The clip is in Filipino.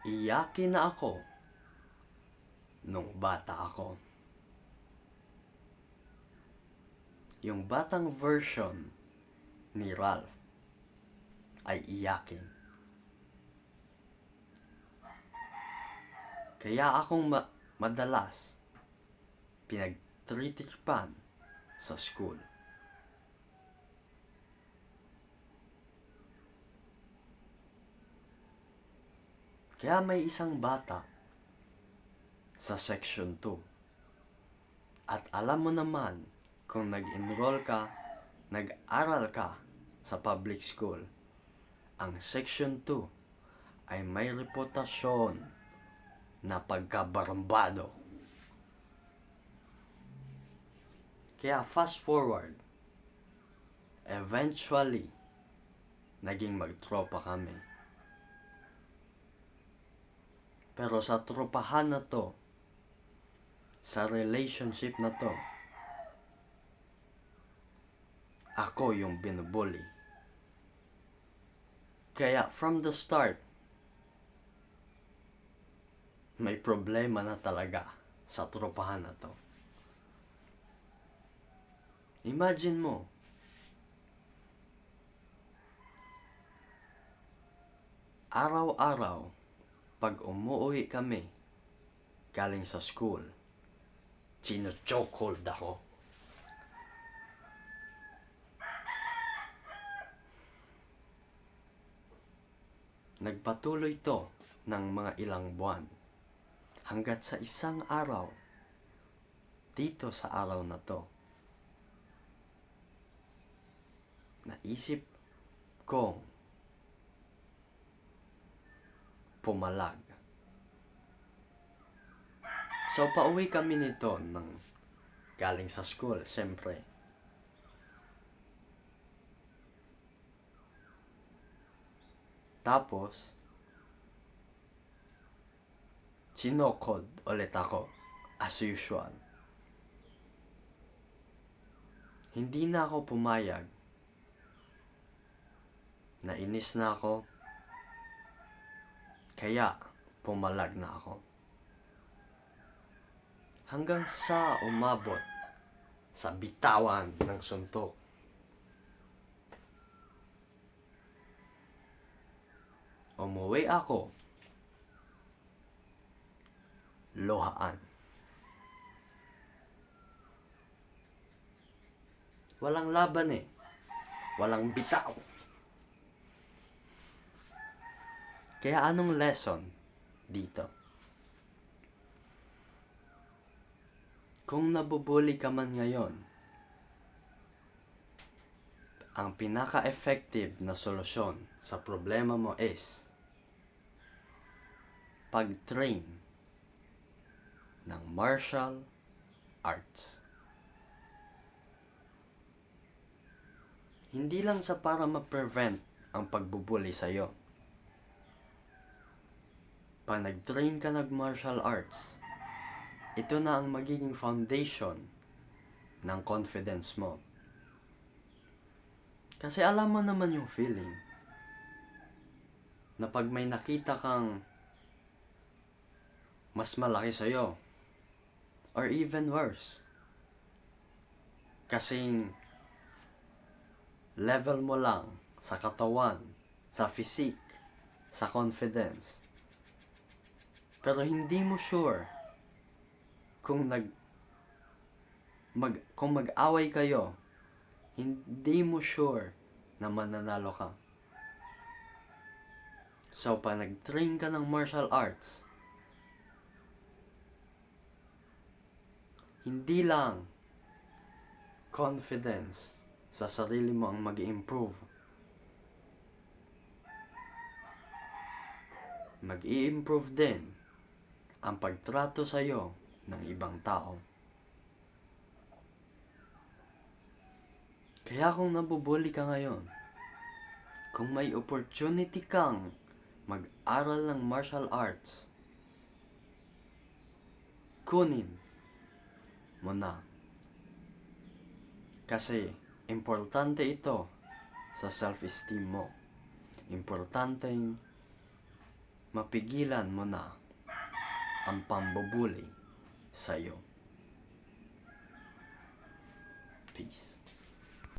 Iyakin na ako nung bata ako. Yung batang version ni Ralph ay iyakin. Kaya akong madalas pinagtritripan sa school. Kaya may isang bata sa section 2. At alam mo naman, kung nag-enroll ka, nag-aral ka sa public school, ang section 2 ay may reputasyon na pagkabarambado. Kaya fast forward, eventually, naging magtropa kami. Pero sa tropahan na to, sa relationship na to, ako yung binubully. Kaya from the start, may problema na talaga sa tropahan na to. Imagine mo, araw-araw, pag umuwi kami galing sa school, chino-chokehold ako. Nagpatuloy to ng mga ilang buwan hanggat sa isang araw, dito sa araw na to, naisip kong pumalag. So, pauwi kami nito ng galing sa school, syempre. Tapos, sinokod ulit ako, as usual. Hindi na ako pumayag. Nainis na ako. Kaya, pumalag na ako. Hanggang sa umabot sa bitawan ng suntok. Umuwi ako. Luhaan. Walang laban eh. Walang bitaw. Kaya anong lesson dito? Kung nabubuli ka man ngayon, ang pinaka-effective na solusyon sa problema mo is pag-train ng martial arts. Hindi lang sa para ma-prevent ang pagbubuli sa'yo. Pag nag-train ka ng martial arts, ito na ang magiging foundation ng confidence mo. Kasi alam mo naman yung feeling na pag may nakita kang mas malaki sa'yo, or even worse, kasing level mo lang sa katawan, sa physique, sa confidence, pero hindi mo sure kung mag-away kayo, hindi mo sure na mananalo ka. So, pag nag-train ka ng martial arts, hindi lang confidence sa sarili mo ang mag-i-improve. Mag-i-improve din ang pagtrato sa'yo ng ibang tao. Kaya kung nabubuli ka ngayon, kung may opportunity kang mag-aral ng martial arts, kunin mo na. Kasi importante ito sa self-esteem mo. Importanteng mapigilan mo na ang pambubuli sa'yo. Peace.